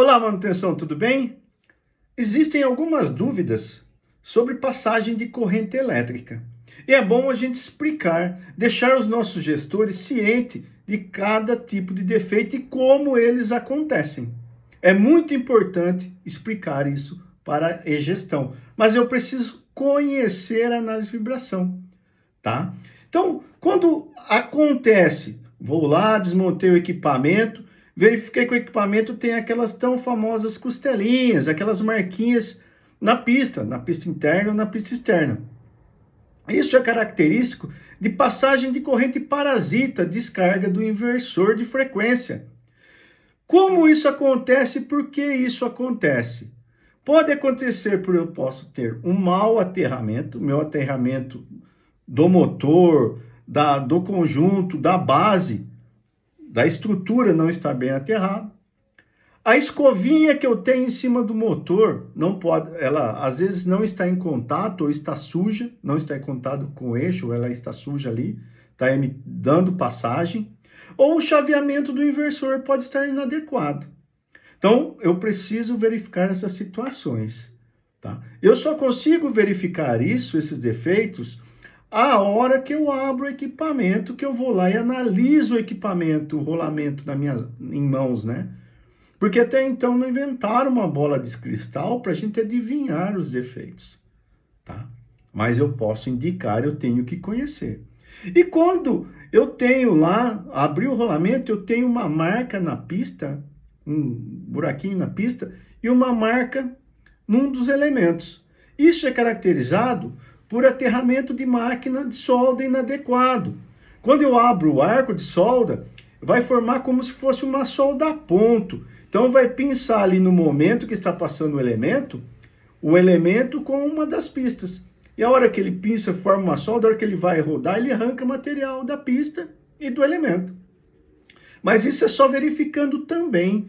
Olá, manutenção, tudo bem? Existem algumas dúvidas sobre passagem de corrente elétrica. E é bom a gente explicar, deixar os nossos gestores cientes de cada tipo de defeito e como eles acontecem. É muito importante explicar isso para a gestão, mas eu preciso conhecer a análise de vibração, tá? Então, quando acontece, vou lá, desmontei o equipamento, verifiquei que o equipamento tem aquelas tão famosas costelinhas, aquelas marquinhas na pista interna ou na pista externa. Isso é característico de passagem de corrente parasita, descarga do inversor de frequência. Como isso acontece e por que isso acontece? Pode acontecer por eu posso ter um mau aterramento, meu aterramento do motor, do conjunto, da base, da estrutura não está bem aterrado. A escovinha que eu tenho em cima do motor, não pode, ela às vezes não está em contato ou está suja, não está em contato com o eixo, ou ela está suja ali, está me dando passagem. Ou o chaveamento do inversor pode estar inadequado. Então, eu preciso verificar essas situações, tá? Eu só consigo verificar isso, esses defeitos, a hora que eu abro o equipamento, que eu vou lá e analiso o equipamento, o rolamento em mãos, né? Porque até então não inventaram uma bola de cristal para a gente adivinhar os defeitos, tá? Mas eu posso indicar, eu tenho que conhecer. E quando eu tenho lá, abri o rolamento, eu tenho uma marca na pista, um buraquinho na pista, e uma marca num dos elementos. Isso é caracterizado por aterramento de máquina de solda inadequado. Quando eu abro o arco de solda, vai formar como se fosse uma solda a ponto. Então vai pinçar ali no momento que está passando o elemento com uma das pistas. E a hora que ele pinça, forma uma solda, a hora que ele vai rodar, ele arranca material da pista e do elemento. Mas isso é só verificando também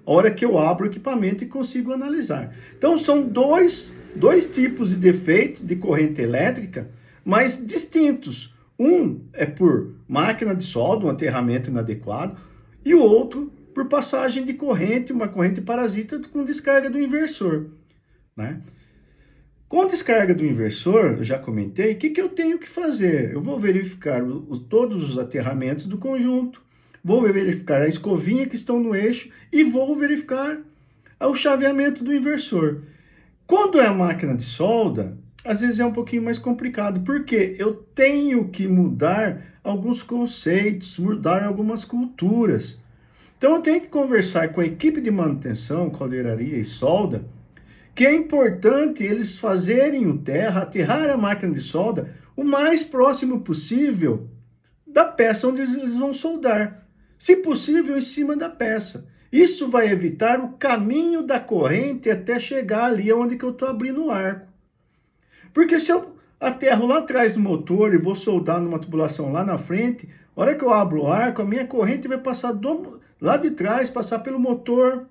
a hora que eu abro o equipamento e consigo analisar. Então são dois tipos de defeito de corrente elétrica, mas distintos. Um é por máquina de solda, um aterramento inadequado, e o outro por passagem de corrente, uma corrente parasita com descarga do inversor, né? Com descarga do inversor, eu já comentei, o que eu tenho que fazer? Eu vou verificar todos os aterramentos do conjunto, vou verificar a escovinha que estão no eixo e vou verificar o chaveamento do inversor. Quando é a máquina de solda, às vezes é um pouquinho mais complicado, porque eu tenho que mudar alguns conceitos, mudar algumas culturas. Então eu tenho que conversar com a equipe de manutenção, caldeiraria e solda, que é importante eles fazerem o terra, aterrar a máquina de solda o mais próximo possível da peça onde eles vão soldar. Se possível, em cima da peça. Isso vai evitar o caminho da corrente até chegar ali onde que eu estou abrindo o arco. Porque se eu aterro lá atrás do motor e vou soldar numa tubulação lá na frente, a hora que eu abro o arco, a minha corrente vai passar lá de trás, passar pelo motor.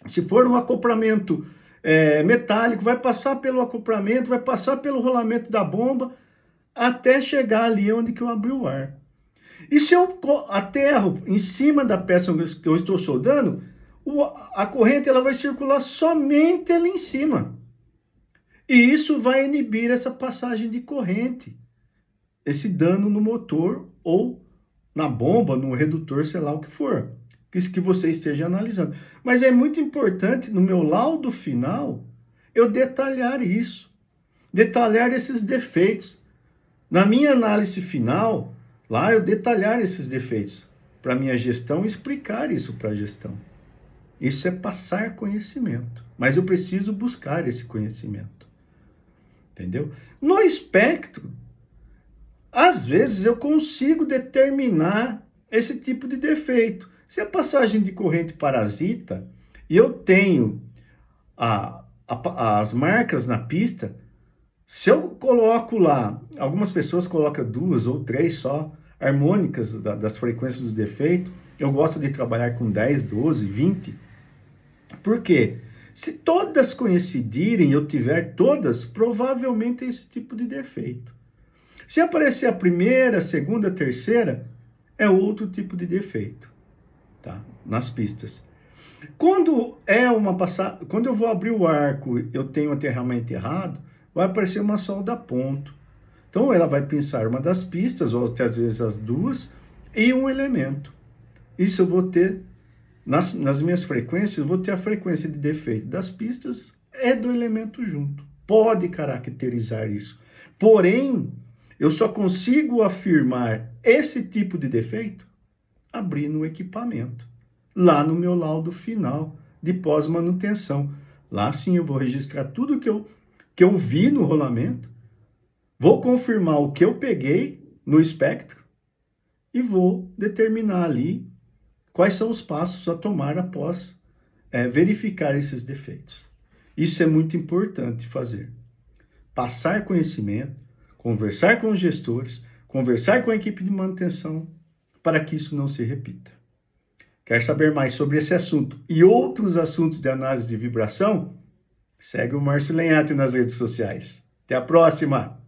Se for um acoplamento metálico, vai passar pelo acoplamento, vai passar pelo rolamento da bomba, até chegar ali onde que eu abri o arco. E se eu aterro em cima da peça que eu estou soldando, a corrente ela vai circular somente ali em cima. E isso vai inibir essa passagem de corrente, esse dano no motor ou na bomba, no redutor, sei lá o que for, que você esteja analisando. Mas é muito importante, no meu laudo final, eu detalhar isso, detalhar esses defeitos. Na minha análise final, lá eu detalhar esses defeitos para minha gestão e explicar isso para a gestão. Isso é passar conhecimento, mas eu preciso buscar esse conhecimento. Entendeu? No espectro, às vezes eu consigo determinar esse tipo de defeito. Se a passagem de corrente parasita e eu tenho as marcas na pista, se eu coloco lá, algumas pessoas colocam 2 ou 3 só harmônicas das frequências do defeito, eu gosto de trabalhar com 10, 12, 20. Por quê? Se todas coincidirem, eu tiver todas, provavelmente é esse tipo de defeito. Se aparecer a primeira, a segunda, a terceira, é outro tipo de defeito, tá? Nas pistas. Quando eu vou abrir o arco, eu tenho o aterramento errado, vai aparecer uma solda a ponto. Então ela vai pensar uma das pistas, ou até às vezes as duas, e um elemento. Isso eu vou ter, nas minhas frequências, eu vou ter a frequência de defeito das pistas e do elemento junto. Pode caracterizar isso. Porém, eu só consigo afirmar esse tipo de defeito abrindo o equipamento, lá no meu laudo final de pós-manutenção. Lá sim eu vou registrar tudo que eu vi no rolamento, vou confirmar o que eu peguei no espectro e vou determinar ali quais são os passos a tomar após verificar esses defeitos. Isso é muito importante fazer. Passar conhecimento, conversar com os gestores, conversar com a equipe de manutenção, para que isso não se repita. Quer saber mais sobre esse assunto e outros assuntos de análise de vibração? Segue o Márcio Lenhati nas redes sociais. Até a próxima!